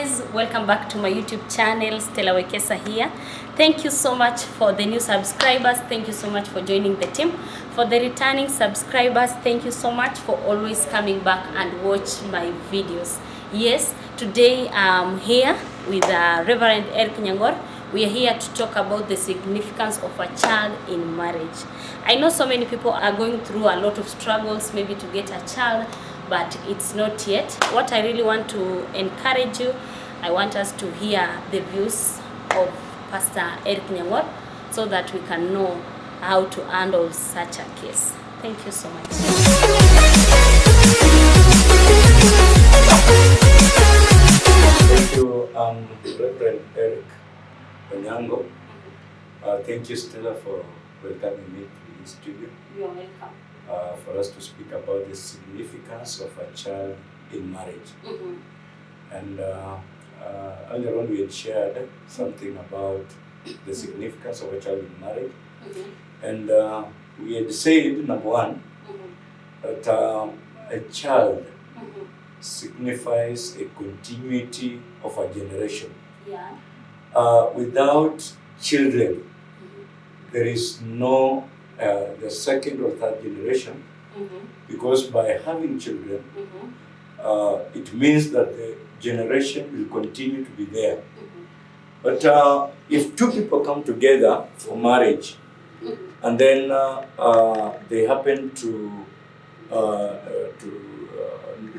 guys, welcome back to my YouTube channel. Stella Wekesa here. Thank you so much for the new subscribers. Thank you so much for joining the team. For the returning subscribers, thank you so much for always coming back and watch my videos. Yes, today I'm here with Rev Erick Nyang'or. We are here to talk about the significance of a child in marriage. I know so many people are going through a lot of struggles maybe to get a child, but it's not yet. What I really want to encourage you, I want us to hear the views of Pastor Erick Nyang'or so that we can know how to handle such a case. Thank you so much. Thank you, Rev Erick Nyang'or. Thank you, Stella, for welcoming me to the studio. You're welcome. For us to speak about the significance of a child in marriage. Mm-hmm. And earlier on we had shared something about the significance of a child in marriage. Mm-hmm. And we had said, number one, Mm-hmm. that a child Mm-hmm. signifies a continuity of a generation. Yeah. Without children, Mm-hmm. there is no the second or third generation, Mm-hmm. because by having children, Mm-hmm. it means that the generation will continue to be there. Mm-hmm. But if two people come together for marriage, Mm-hmm. and then they happen to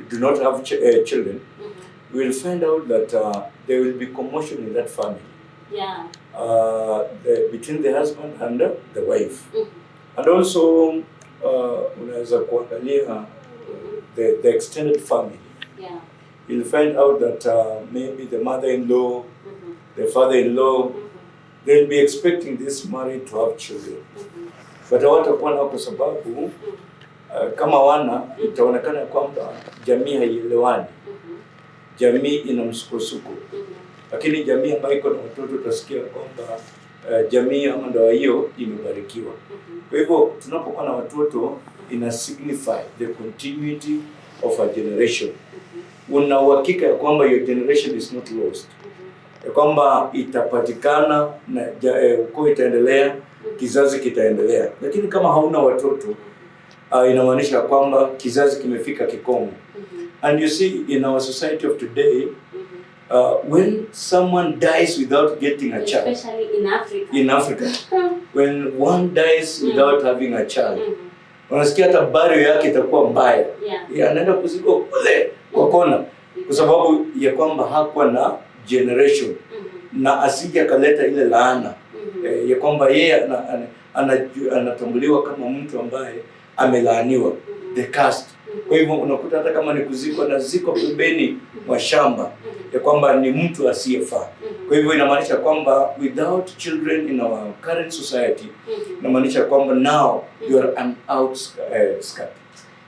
do not have children, Mm-hmm. we will find out that there will be commotion in that family. Yeah. Between the husband and the wife. Mm-hmm. And also, unaweza kuangalia the extended family. Yeah. You'll find out that maybe the mother-in-law, Mm-hmm. the father-in-law, Mm-hmm. they'll be expecting this married to have children. Mm-hmm. But hawatakuwa nao kwa sababu kama wana, itaonekana kwamba jamii haielewani. Mm-hmm. Jamii ina msukosuko. Mm-hmm. Lakini jamii ambayo iko na watoto utasikia kwamba jamii ama ndoa hiyo imebarikiwa. Mm-hmm. Kwa hivyo tunapokuwa na watoto, ina signify the continuity of a generation. Mm-hmm. Una uhakika ya kwamba your generation is not lost. Mm-hmm. Ya kwamba itapatikana na ukoo itaendelea, kizazi kitaendelea. Lakini kama hauna watoto, inamaanisha kwamba kizazi kimefika kikomo. Mm-hmm. And you see, in our society of today, when someone dies without getting a child, especially in Africa, when one dies without having a child, Mm-hmm. unasikia hata burial yake itakuwa mbaya. Yeah. Anaenda kuzikwa kule kwa kona kwa sababu ya kwamba hakuwa na generation. Mm-hmm. Na asije akaleta ile laana. Mm-hmm. Ya kwamba yeye anatambuliwa kama mtu ambaye amelaaniwa. Mm-hmm. The cast. Kwa hivyo unakuta hata kama ni kuzikwa na ziko pembeni mwa shamba, ya kwamba ni mtu asiyefaa. Kwa hivyo inamaanisha kwamba without children in our current society, inamaanisha kwamba now you are an outskirt.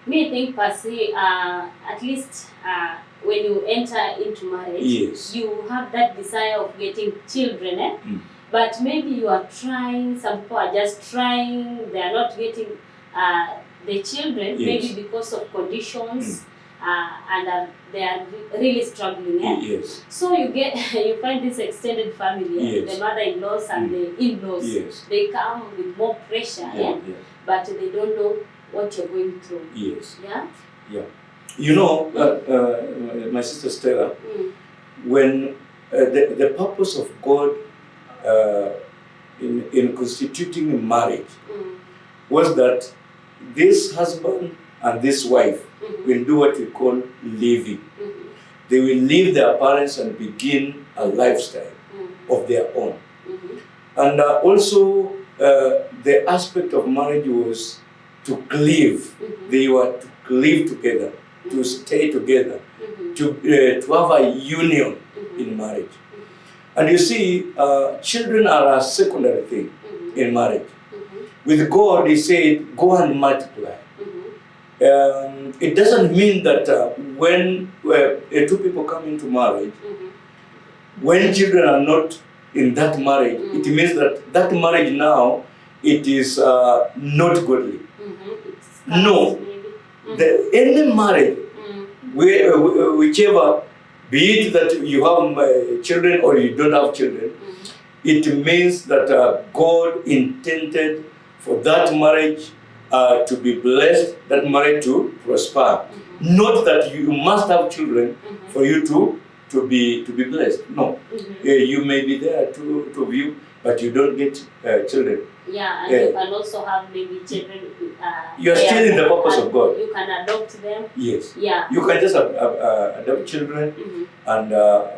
Me think Pasi, at least when you enter into marriage, Yes. you have that desire of getting children, eh? But maybe you are trying, some people are just trying, they are not getting the children, Yes. maybe because of conditions, and they are really struggling. Eh? Yes. So you find this extended family, Yes. the mother-in-laws and the in-laws. Yes. They come with more pressure, Yeah. but they don't know what you're going through. Yes. Yeah. Yeah. You know, my sister Stella, when the purpose of God in constituting marriage was that this husband and this wife will do what we call living. They will leave their parents and begin a lifestyle of their own. And also the aspect of marriage was to cleave. They were to cleave together, to stay together, to have a union in marriage. And you see, children are a secondary thing in marriage. With God, He said, go and multiply. It doesn't mean that when two people come into marriage, when children are not in that marriage, it means that marriage now, it is not godly. No. Any marriage, whichever be it that you have children or you don't have children, it means that God intended for that marriage to be blessed, that marriage to prosper. Not that you must have children for you to be blessed. No, you may be there two of you, but you don't get children. Yeah, and you can also have maybe children. You are still in the purpose of God. You can adopt them. Yes. Yeah. You can just adopt children, and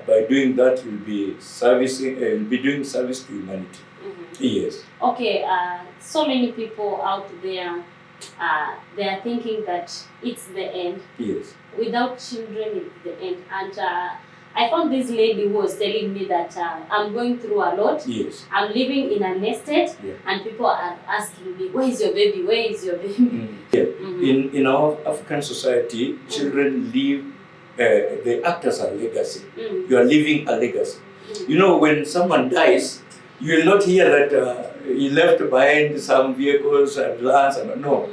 by doing that, you'll be servicing. You'll be doing service to humanity. Yes. Okay. So many people out there, they are thinking that it's the end. Yes. Without children, it's the end. And I found this lady who was telling me that I'm going through a lot. Yes. I'm living in an estate, and people are asking me, "Where is your baby? Where is your baby?" In our African society, children live. They act as a legacy. You are leaving a legacy. You know, when someone dies, you will not hear that he left behind some vehicles and lands. And no.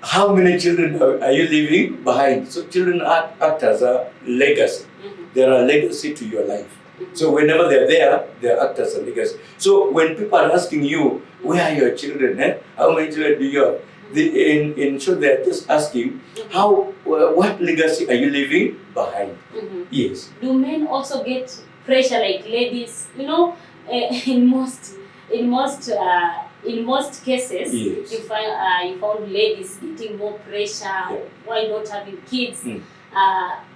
How many children are you leaving behind? So children act as a legacy. They're a legacy to your life. So whenever they're there, they act as a legacy. So when people are asking you, where are your children? How many children do you have? In short, they're just asking, what legacy are you leaving behind? Yes. Do men also get pressure like ladies? You know, in most cases, you found ladies getting more pressure. Why not having kids?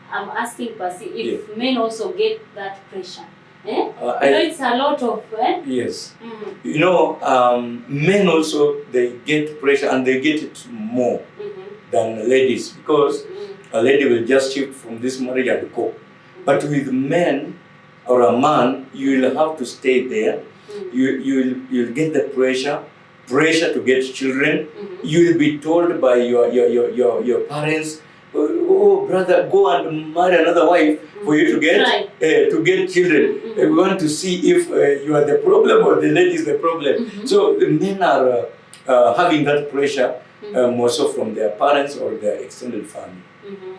I'm asking Percy if men also get that pressure. You know, it's a lot of. Yes. You know, men also, they get pressure, and they get it more than ladies, because a lady will just shift from this marriage and go. But with men or a man, you will have to stay there. You'll get the pressure to get children. You will be told by your parents, "Oh, brother, go and marry another wife for you to get children." We want to see if you are the problem or the lady is the problem. So the men are having that pressure more so from their parents or their extended family.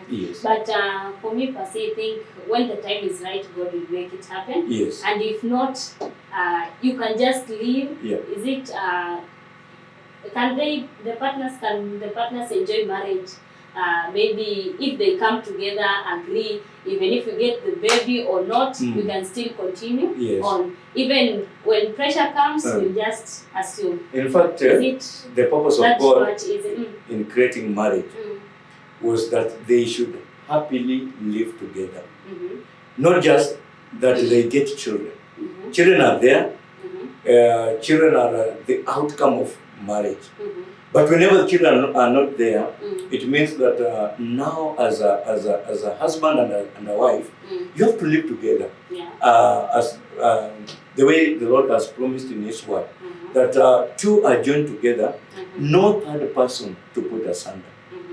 Yes. But for me, per se, I think when the time is right, God will make it happen. Yes. And if not, you can just leave. Is it? Can the partners enjoy marriage? Maybe if they come together, agree, even if you get the baby or not, we can still continue on. Even when pressure comes, we just assume. In fact, the purpose of God in creating marriage was that they should happily live together. Not just that they get children. Children are there. Children are the outcome of marriage. But whenever the children are not there, it means that now as a husband and a wife, you have to live together. As the way the Lord has promised in His word, that two are joined together, no third person to put asunder.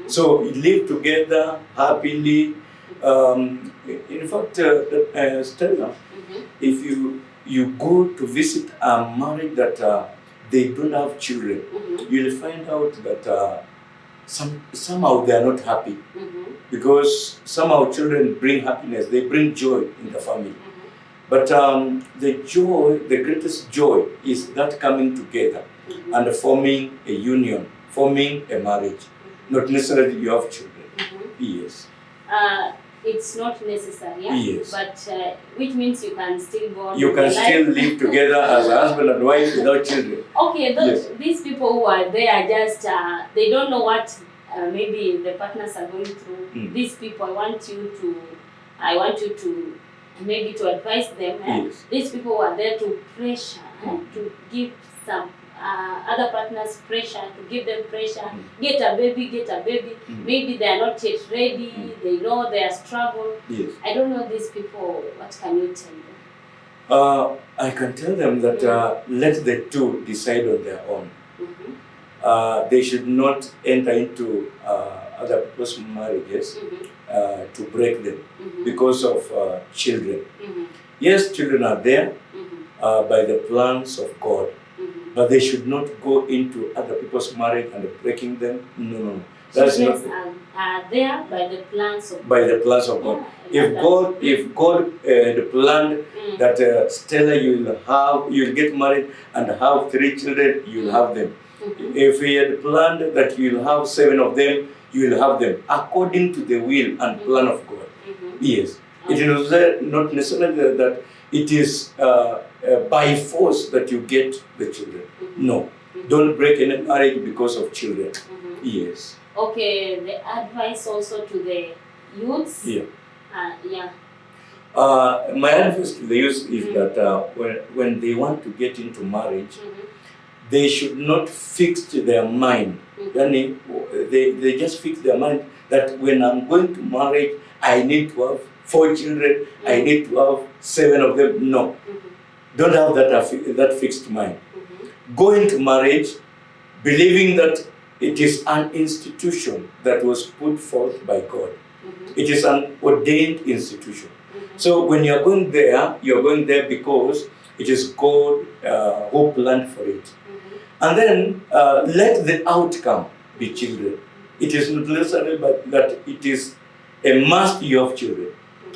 So you live together happily. In fact, Stella, if you go to visit a marriage that they don't have children, you'll find out that somehow they are not happy, because somehow children bring happiness, they bring joy in the family. But the greatest joy is that coming together and forming a union, forming a marriage. Not necessarily you have children. Yes. It's not necessary, yes. But which means you can still go on. You can still live together as a husband and wife without children. Okay, these people who are there just they don't know what maybe the partners are going through. These people, I want you to maybe to advise them. These people who are there to pressure, to give some other partners pressure, to give them pressure, get a baby. Maybe they are not yet ready, they know their struggle. I don't know these people, what can you tell them? I can tell them that let the two decide on their own. They should not enter into other people's marriages to break them because of children. Yes, children are there by the plans of God. But they should not go into other people's marriage and breaking them. No. That's children not are there by the plans of by the plans of God. Yeah, If God had planned that Stella, you'll get married and have 3 children, you'll have them. If He had planned that you'll have 7 of them, you will have them according to the will and plan of God. Yes, it is not necessarily that it is by force that you get the children. No, don't break any marriage because of children. Yes. Okay, the advice also to the youths. Yeah. Yeah. My advice to the youth is that when they want to get into marriage, they should not fix their mind. They just fix their mind that when I'm going to marry, I need to have 4 children, I need to have 7 of them. No, don't have that fixed mind. Go into marriage believing that it is an institution that was put forth by God. It is an ordained institution. So when you're going there because it is God who planned for it. And then let the outcome be children. It is not necessary but that it is a must you have children.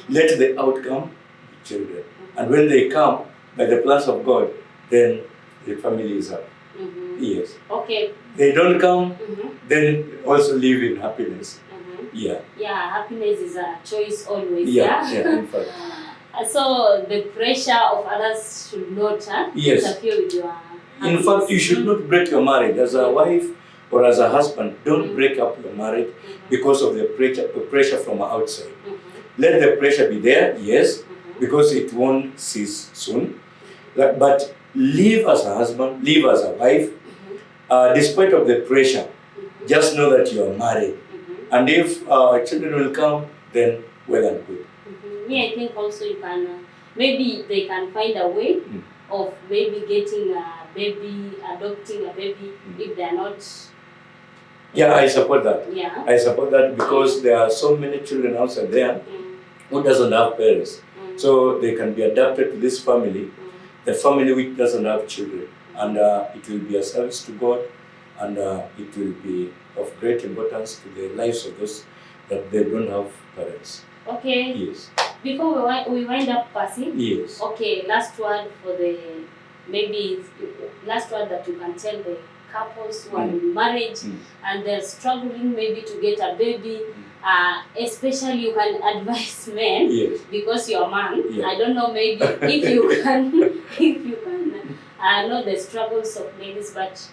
Let the outcome be children. And when they come by the plans of God, then the family is happy. Yes. Okay. They don't come, then also live in happiness. Yeah. Yeah, happiness is a choice always. Yeah, in fact. So the pressure of others should not interfere with your happiness. In fact, you should not break your marriage. As a wife or as a husband, don't break up your marriage because of the pressure from outside. Let the pressure be there, yes, because it won't cease soon. But live as a husband, live as a wife, despite of the pressure. Just know that you are married. And if children will come, then well and good. I think also you can, maybe they can find a way of maybe getting a baby, adopting a baby if they are not. Yeah, I support that. Yeah. I support that because there are so many children outside there who doesn't have parents. So they can be adopted to this family, the family which doesn't have children. And it will be a service to God, and it will be of great importance to the lives of those that they don't have parents. Okay. Yes. Before we wind up, Percy. Yes. Okay, last word for last word that you can tell the couples who are in marriage and they're struggling maybe to get a baby. Especially you can advise men because you're a man. I don't know maybe if you can know the struggles of ladies, but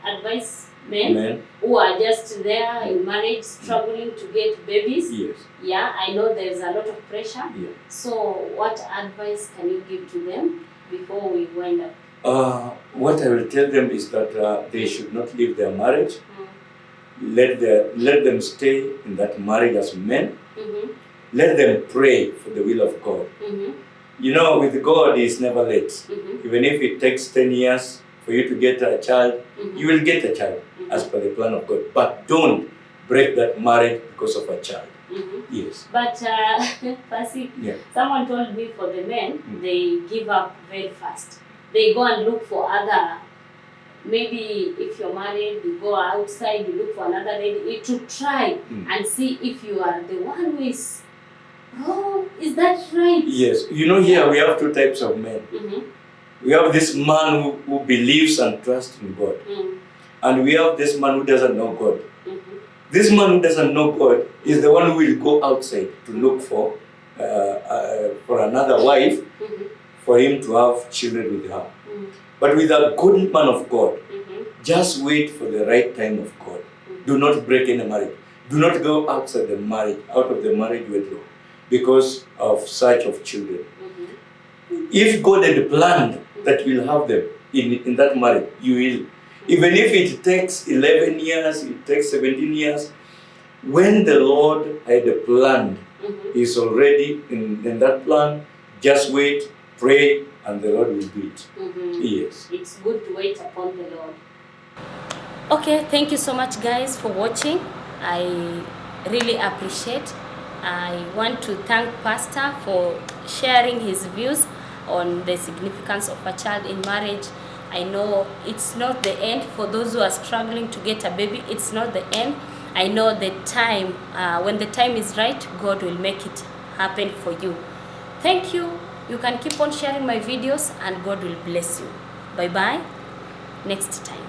advise men who are just there in marriage struggling to get babies. Yes. Yeah, I know there's a lot of pressure. Yeah. So what advice can you give to them before we wind up? What I will tell them is that they should not leave their marriage. Let them stay in that marriage as men. Let them pray for the will of God. You know, with God, He is never late. Even if it takes 10 years for you to get a child, you will get a child as per the plan of God. But don't break that marriage because of a child. Yes. But, Percy, someone told me for the men, they give up very fast. They go and look for other. Maybe if you're married, you go outside, you look for another lady to try and see if you are the one who is. Oh, is that right? Yes. You know, here we have 2 types of men. We have this man who believes and trusts in God. And we have this man who doesn't know God. This man who doesn't know God is the one who will go outside to look for another wife for him to have children with her. But with a good man of God, just wait for the right time of God. Do not break any marriage. Do not go outside the marriage, out of the marriage wedlock, because of such of children. If God had planned that you'll have them in that marriage, you will. Even if it takes 11 years, it takes 17 years, when the Lord had planned, He's already in that plan. Just wait, pray, and the Lord will do it. Yes. It's good to wait upon the Lord. Okay, thank you so much, guys, for watching. I really appreciate. I want to thank Pastor for sharing his views on the significance of a child in marriage. I know it's not the end. For those who are struggling to get a baby, it's not the end. I know the time, when the time is right, God will make it happen for you. Thank you. You can keep on sharing my videos and God will bless you. Bye bye. Next time.